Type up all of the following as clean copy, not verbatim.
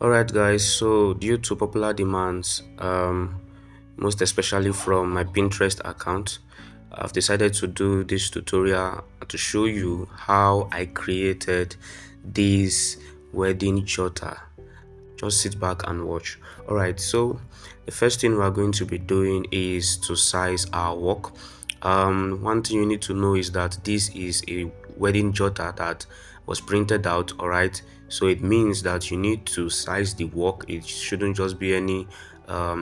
Alright guys, so due to popular demands, most especially from my Pinterest account, I've decided to do this tutorial to show you how I created this wedding jotter. Just sit back and watch. Alright, so the first thing we're going to be doing is to size our work. One thing you need to know is that this is a wedding jotter that was printed out. Alright, so it means that you need to size the work. It shouldn't just be any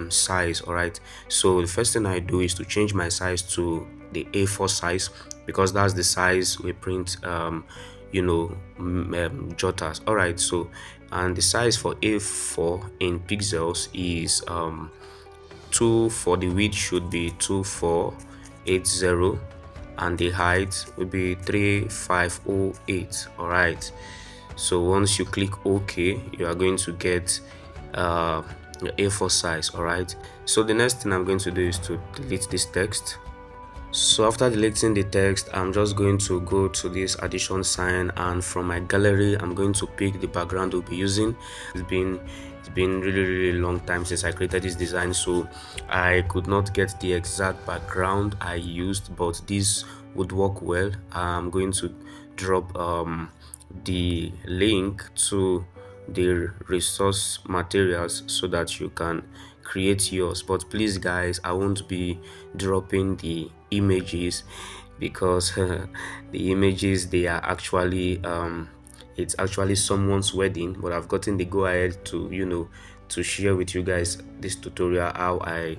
size. Alright, so the first thing I do is to change my size to the A4 size, because that's the size we print jotters. Alright, so and the size for A4 in pixels is 2 for the width should be 2480, and the height will be 3508. All right, so once you click OK, you are going to get your A4 size. All right, so the next thing I'm going to do is to delete this text. So after deleting the text, I'm just going to go to this addition sign, and from my gallery I'm going to pick the background we'll be using. It's been really long time since I created this design, so I could not get the exact background I used, but this would work well. I'm going to drop the link to the resource materials so that you can create yours. But please guys, I won't be dropping the images, because the images, they are actually it's actually someone's wedding, but I've gotten the go ahead to to share with you guys this tutorial how I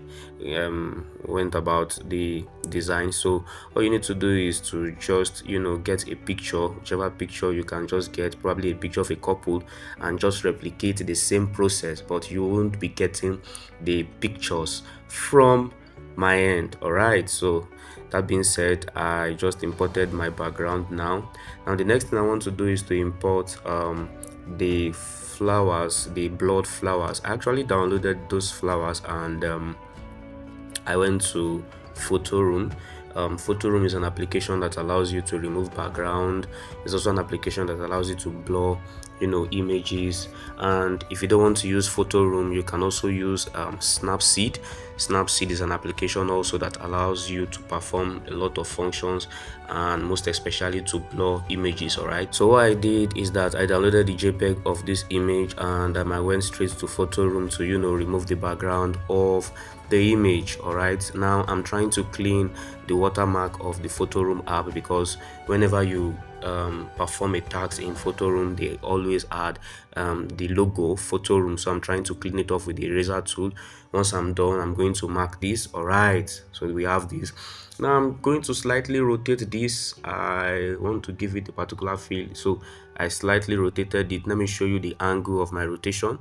went about the design. So all you need to do is to just get a picture, whichever picture you can just get, probably a picture of a couple, and just replicate the same process, but you won't be getting the pictures from my end. All right, so that being said, I just imported my background. Now the next thing I want to do is to import the flowers, the blood flowers. I actually downloaded those flowers, and I went to photo room. Photo room is an application that allows you to remove background. It's also an application that allows you to blur images. And if you don't want to use photo room, you can also use Snapseed. Snapseed is an application also that allows you to perform a lot of functions, and most especially to blur images. All right, so what I did is that I downloaded the JPEG of this image, and I went straight to photo room to remove the background of the image. All right, now I'm trying to clean the watermark of the photo room app, because whenever you perform a task in photo room, they always add the logo photo room. So I'm trying to clean it off with the eraser tool. Once I'm done, I'm going to mark this. All right, so we have this. Now I'm going to slightly rotate this. I want to give it a particular feel, so I slightly rotated it. Let me show you the angle of my rotation,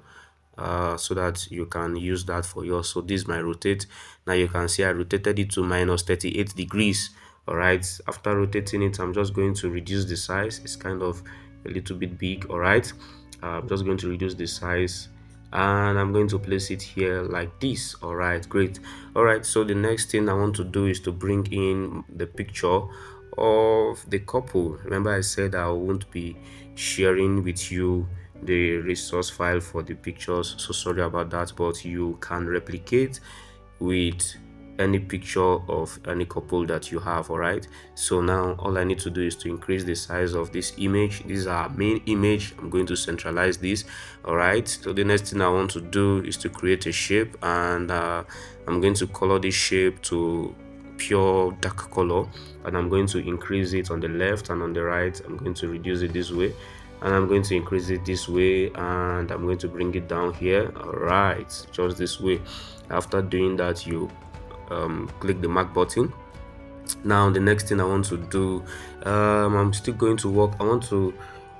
so that you can use that for yours. So this is my rotate. Now you can see I rotated it to minus 38 degrees. All right, after rotating it, I'm just going to reduce the size. It's kind of a little bit big. All right, I'm just going to reduce the size, and I'm going to place it here like this. All right, great. All right, so the next thing I want to do is to bring in the picture of the couple. Remember I said I won't be sharing with you the resource file for the pictures, so sorry about that, but you can replicate with any picture of any couple that you have. All right, so now all I need to do is to increase the size of this image. This is our main image. I'm going to centralize this. All right, so the next thing I want to do is to create a shape, and I'm going to color this shape to pure dark color, and I'm going to increase it on the left, and on the right I'm going to reduce it this way, and I'm going to increase it this way, and I'm going to bring it down here. All right, just this way. After doing that, you click the mark button. Now the next thing I want to do, I'm still going to work. I want to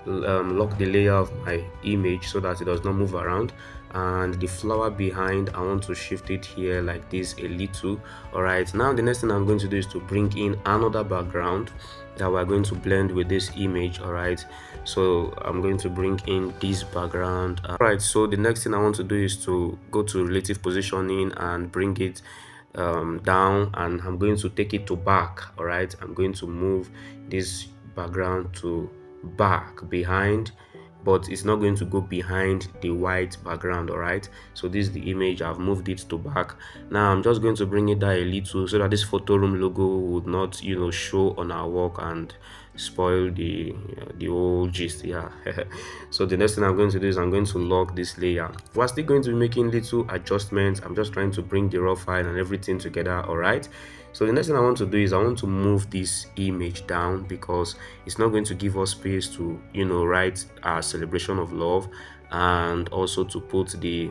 lock the layer of my image so that it does not move around, and the flower behind, I want to shift it here like this a little. All right, now the next thing I'm going to do is to bring in another background that we're going to blend with this image. All right, so I'm going to bring in this background. All right, so the next thing I want to do is to go to relative positioning and bring it down, and I'm going to take it to back. All right, I'm going to move this background to back behind but it's not going to go behind the white background. All right, so this is the image. I've moved it to back. Now I'm just going to bring it down a little so that this photo room logo would not, show on our work and spoil the whole gist. Yeah. So the next thing I'm going to do is I'm going to lock this layer. We're still going to be making little adjustments. I'm just trying to bring the raw file and everything together. All right, so the next thing I want to do is I want to move this image down because it's not going to give us space to, write our celebration of love and also to put the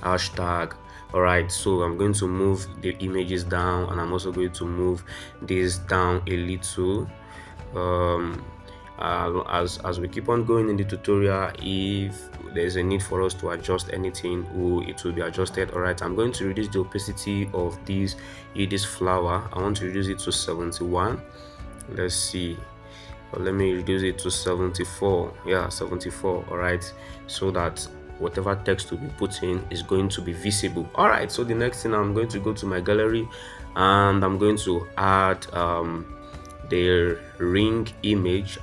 hashtag. All right, so I'm going to move the images down, and I'm also going to move this down a little. um as we keep on going in the tutorial, if there's a need for us to adjust anything, it will be adjusted. All right, I'm going to reduce the opacity of this flower. I want to reduce it to 71. Let's see, let me reduce it to 74. Yeah, 74. All right, so that whatever text will be put in is going to be visible. All right, so the next thing, I'm going to go to my gallery and I'm going to add the ring image.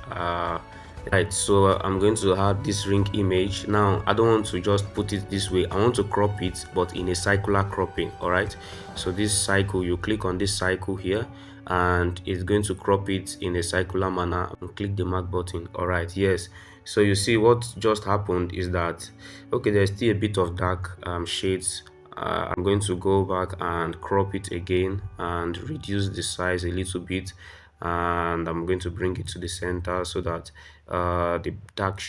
Right, so I'm going to add this ring image. Now I don't want to just put it this way, I want to crop it, but in a circular cropping. All right, so this cycle, you click on this cycle here and it's going to crop it in a circular manner, and click the mark button. All right, yes, so you see what just happened is that, okay, there's still a bit of dark shades. I'm going to go back and crop it again and reduce the size a little bit, and I'm going to bring it to the center so that the dark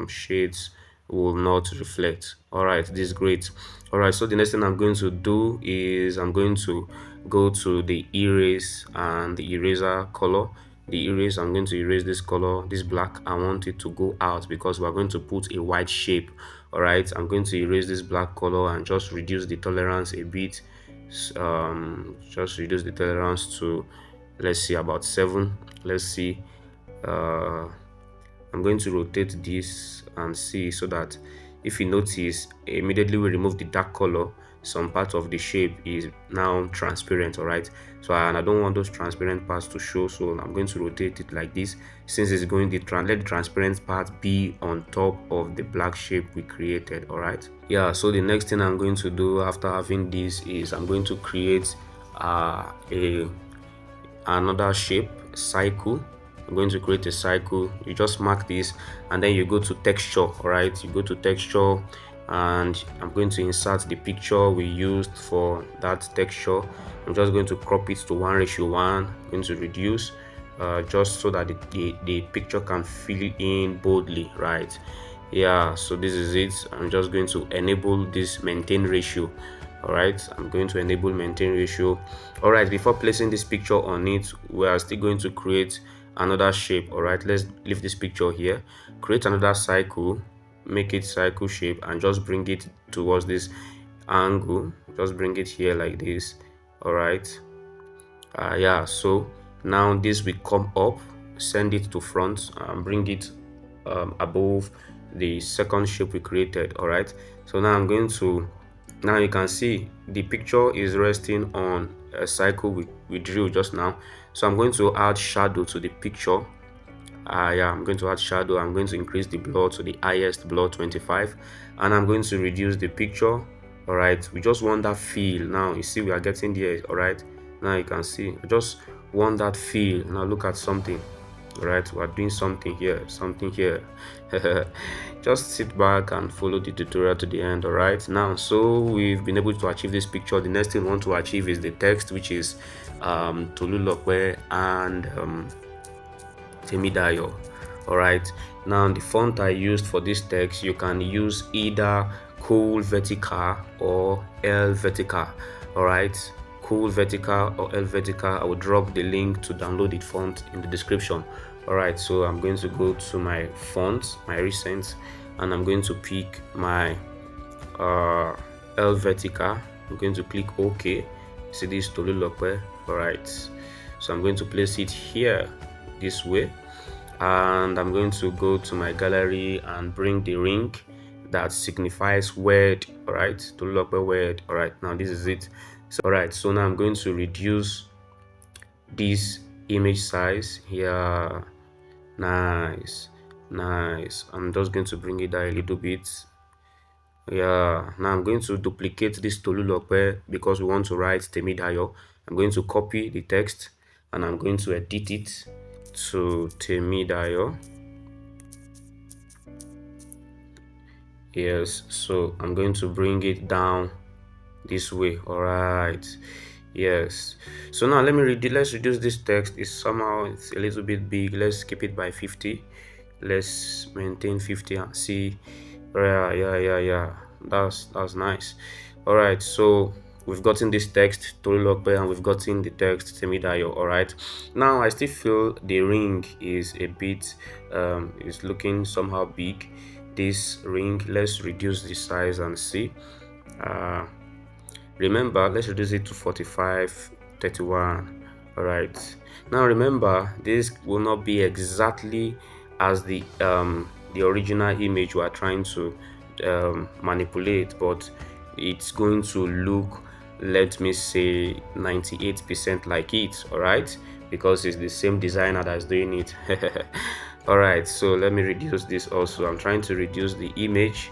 shades will not reflect. All right, this is great. All right, so the next thing I'm going to do is I'm going to go to the erase and the eraser color. The erase, I'm going to erase this color, this black. I want it to go out because we're going to put a white shape. All right, I'm going to erase this black color and just reduce the tolerance a bit. Just reduce the tolerance to, let's see, about 7. Let's see, I'm going to rotate this and see, so that if you notice, immediately we remove the dark color, some part of the shape is now transparent. All right, so and I don't want those transparent parts to show, so I'm going to rotate it like this. Since it's going to let the transparent part be on top of the black shape we created. All right, yeah, so the next thing I'm going to do after having this is I'm going to create another shape cycle. I'm going to create a cycle. You just mark this and then you go to texture. All right, you go to texture and I'm going to insert the picture we used for that texture. I'm just going to crop it to 1:1. I'm going to reduce just so that the picture can fill in boldly, right? Yeah, so this is it. I'm just going to enable this maintain ratio. All right, I'm going to enable maintain ratio. All right, before placing this picture on it, we are still going to create another shape. All right, let's leave this picture here, create another cycle, make it cycle shape, and just bring it towards this angle. Just bring it here like this. All right, yeah, so now this will come up, send it to front and bring it above the second shape we created. All right, so now I'm going to, now you can see the picture is resting on a cycle we drew just now. So I'm going to add shadow to the picture. Yeah, I'm going to add shadow. I'm going to increase the blur to the highest blur, 25, and I'm going to reduce the picture. All right, we just want that feel. Now you see we are getting there. All right, now you can see I just want that feel. Now look at something. All right, we are doing something here, something here. Just sit back and follow the tutorial to the end. All right, now so we've been able to achieve this picture. The next thing we want to achieve is the text, which is Tolulokwe and Temidayo. All right, now the font I used for this text, you can use either Cool Vertical or L Vertical. All right, Cool Vertical or L Vertical. I will drop the link to download the font in the description. All right, so I'm going to go to my fonts, my recent, and I'm going to pick my L Vertical. I'm going to click OK. See this Tolulokwe. All right, so I'm going to place it here this way, and I'm going to go to my gallery and bring the ring that signifies word. All right, Tolulokwe word. All right, now this is it. So, all right, so now I'm going to reduce this image size here. Nice. Nice. I'm just going to bring it down a little bit. Yeah, now I'm going to duplicate this Tolulope because we want to write Temidayo. I'm going to copy the text and I'm going to edit it to Temidayo. Yes, so I'm going to bring it down this way. All right. Yes. So now let me read it. Let's reduce this text. It's a little bit big. Let's keep it by 50. Let's maintain 50 and see. Yeah. That's nice. All right. So we've gotten this text Tolulokpe and we've gotten the text Temidayo. All right. Now I still feel the ring is a bit is looking somehow big. This ring, let's reduce the size and see. Remember, let's reduce it to 45, 31. All right. Now remember, this will not be exactly as the original image we are trying to manipulate, but it's going to look, let me say, 98% like it. All right, because it's the same designer that's doing it. All right, so let me reduce this also. I'm trying to reduce the image,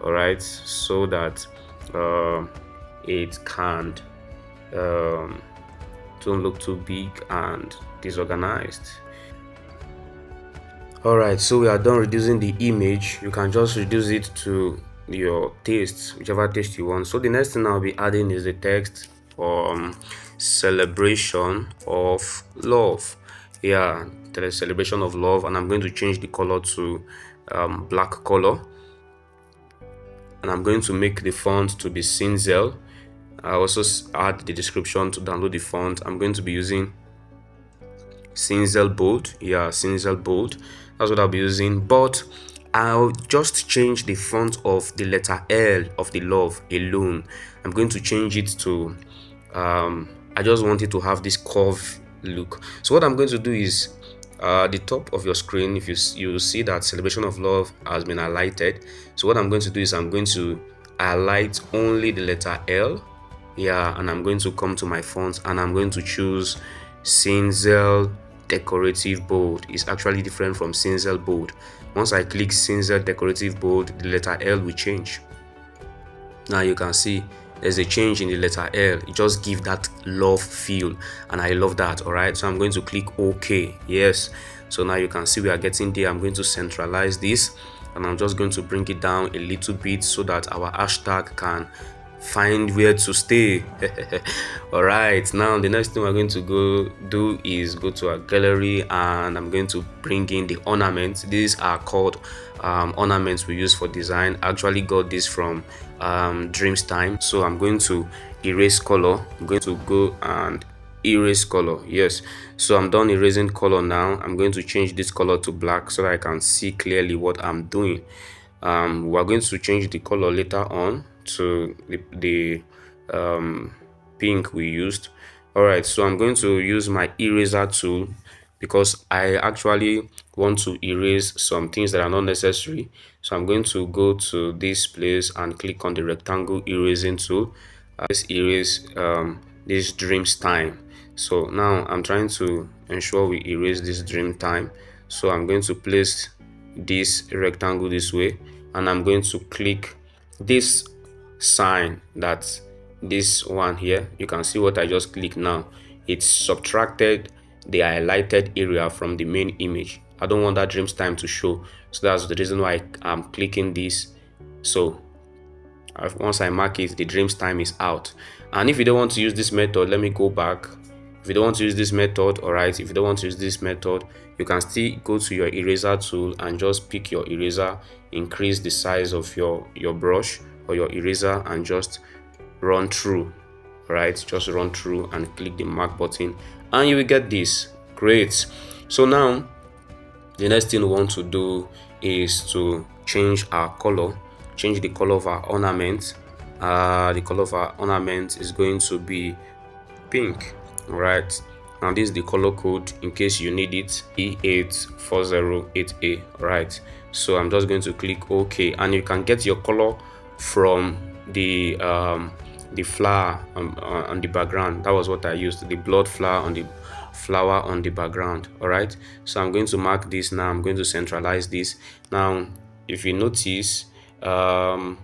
all right, so that it can't don't look too big and disorganized. All right, so we are done reducing the image. You can just reduce it to your taste, whichever taste you want. So the next thing I'll be adding is the text celebration of love. Yeah, the celebration of love, and I'm going to change the color to black color, and I'm going to make the font to be Cinzel. I also add the description to download the font. I'm going to be using Cinzel Bold. Yeah, Cinzel Bold. That's what I'll be using. But I'll just change the font of the letter L of the love alone. I'm going to change it to I just want it to have this curve look. So what I'm going to do is the top of your screen, if you see that celebration of love has been highlighted. So what I'm going to do is I'm going to highlight only the letter L. Yeah, and I'm going to come to my font and I'm going to choose Cinzel Decorative Bold. It's actually different from Cinzel Bold. Once I click Cinzel Decorative Bold, the letter L will change. Now you can see there's a change in the letter L. It just gives that love feel, and I love that. All right, so I'm going to click OK. Yes, so now you can see we are getting there. I'm going to centralize this and I'm just going to bring it down a little bit so that our hashtag can find where to stay. All right, now the next thing we're going to go do is go to our gallery and I'm going to bring in the ornaments. These are called ornaments we use for design. I actually got this from Dreams Time. So I'm going to erase color. I'm going to go and erase color. Yes, so I'm done erasing color. Now I'm going to change this color to black so that I can see clearly what I'm doing. We're going to change the color later on to the pink we used. All right, so I'm going to use my eraser tool because I actually want to erase some things that are not necessary. So I'm going to go to this place and click on the rectangle erasing tool. Let's erase this dreams time. So now I'm trying to ensure we erase this dream time. So I'm going to place this rectangle this way and I'm going to click this sign, that this one here. You can see what I just clicked now. It subtracted the highlighted area from the main image. I don't want that dreams time to show, so that's the reason why I'm clicking this. So once I mark it, the dreams time is out. And if you don't want to use this method, let me go back. If you don't want to use this method, all right, if you don't want to use this method, you can still go to your eraser tool and just pick your eraser, increase the size of your brush or your eraser and just run through. All right, just run through and click the mark button and you will get this. Great. So now the next thing we want to do is to change our color, change the color of our ornament. The color of our ornament is going to be pink. All right, now this is the color code in case you need it, E8408A. All right, so I'm just going to click OK, and you can get your color from the flower on the background. That was what I used, the blood flower on flower on the background. All right, so I'm going to mark this now. I'm going to centralize this now. If you notice, the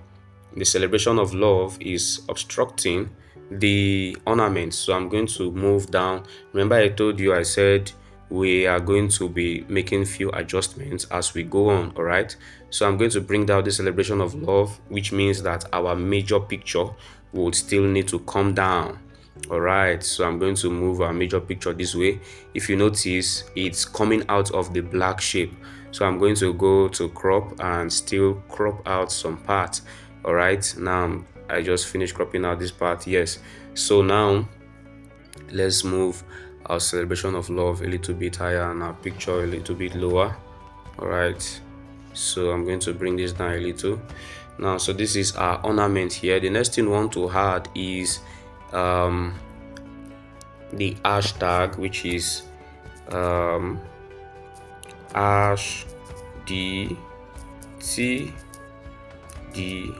celebration of love is obstructing the ornament, so I'm going to move down. Remember, I told you, I said we are going to be making few adjustments as we go on. All right, so I'm going to bring down the celebration of love, which means that our major picture would still need to come down. All right, so I'm going to move our major picture this way. If you notice, it's coming out of the black shape, so I'm going to go to crop and still crop out some parts. All right, now I just finished cropping out this part. Yes, so now let's move our celebration of love a little bit higher and our picture a little bit lower. All right, so I'm going to bring this down a little now. So this is our ornament here. The next thing we want to add is the hashtag, which is hash d t d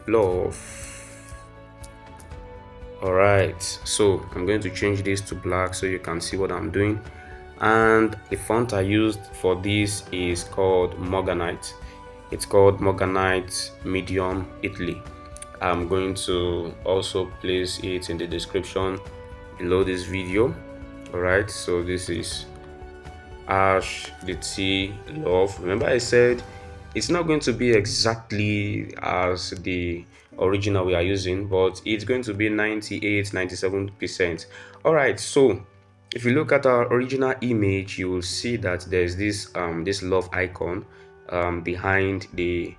love. All right, so I'm going to change this to black so you can see what I'm doing. And the font I used for this is called Morganite. It's called Morganite Medium Italy. I'm going to also place it in the description below this video. All right, so this is hash the T love. Remember, I said it's not going to be exactly as the original we are using, but it's going to be 98-97%. All right, so if you look at our original image, you will see that there's this this love icon behind the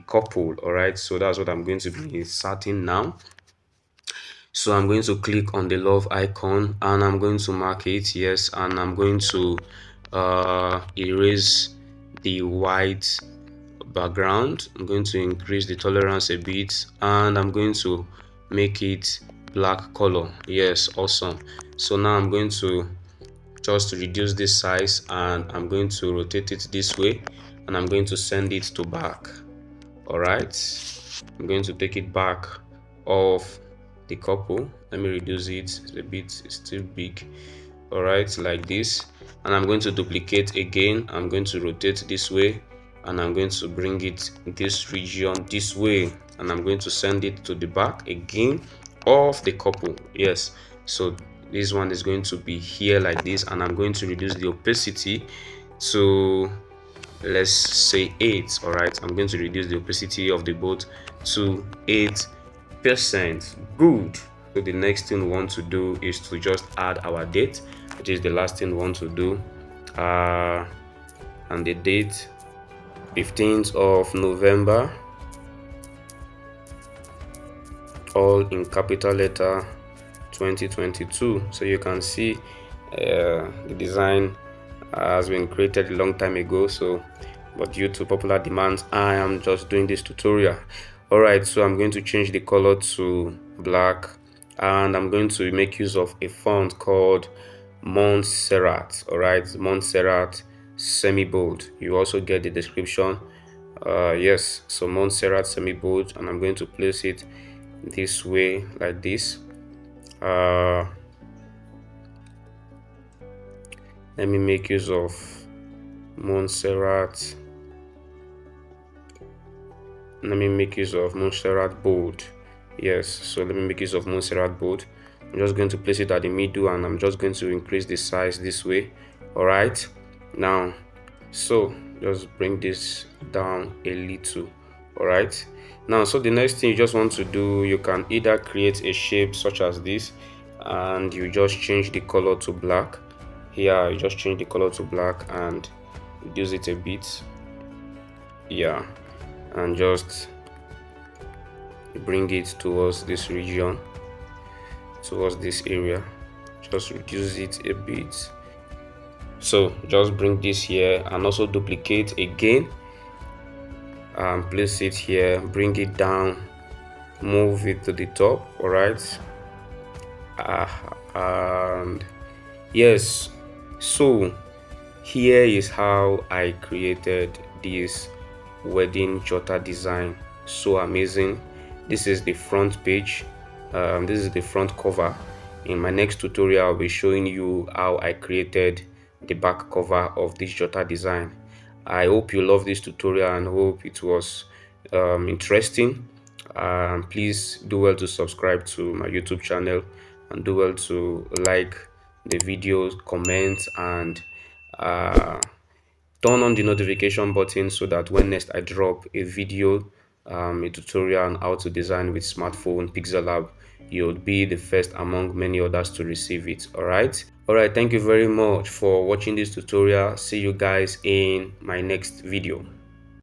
couple. All right, so that's what I'm going to be inserting now. So I'm going to click on the love icon and I'm going to mark it, yes, and I'm going to erase the white background. I'm going to increase the tolerance a bit and I'm going to make it black color. Yes, awesome. So now I'm going to just reduce this size and I'm going to rotate it this way and I'm going to send it to back. All right, I'm going to take it back of the couple. Let me reduce it a bit, it's still big. All right, like this, and I'm going to duplicate again. I'm going to rotate this way and I'm going to bring it this region this way and I'm going to send it to the back again of the couple. Yes, so this one is going to be here like this and I'm going to reduce the opacity to, let's say, 8. All right, I'm going to reduce the opacity of the boat to 8%. Good. So the next thing we want to do is to just add our date, which is the last thing we want to do, and the date 15th of November, all in capital letter, 2022. So you can see the design has been created a long time ago, so but due to popular demands I am just doing this tutorial. All right, so I'm going to change the color to black and I'm going to make use of a font called Montserrat. All right, Montserrat semi bold. You also get the description. Yes, so Montserrat semi bold, and I'm going to place it this way like this. Let me make use of Montserrat. Let me make use of Montserrat bold. Yes, so let me make use of Montserrat bold. I'm just going to place it at the middle and I'm just going to increase the size this way. All right, now so just bring this down a little. All right, now so the next thing you just want to do, you can either create a shape such as this and you just change the color to black. Here you just change the color to black and reduce it a bit. Yeah, and just bring it towards this region, towards this area. Just reduce it a bit. So just bring this here and also duplicate again and place it here, bring it down, move it to the top. All right, and yes, so here is how I created this Wedding Jotter design. So amazing. This is the front page. This is the front cover. In my next tutorial, I'll be showing you how I created the back cover of this jotter design. I hope you love this tutorial and hope it was interesting. Please do well to subscribe to my YouTube channel and do well to like the videos, comment, and uh, turn on the notification button so that when next I drop a video, a tutorial on how to design with smartphone PIXELLAB, you'll be the first among many others to receive it. All right, thank you very much for watching this tutorial. See you guys in my next video.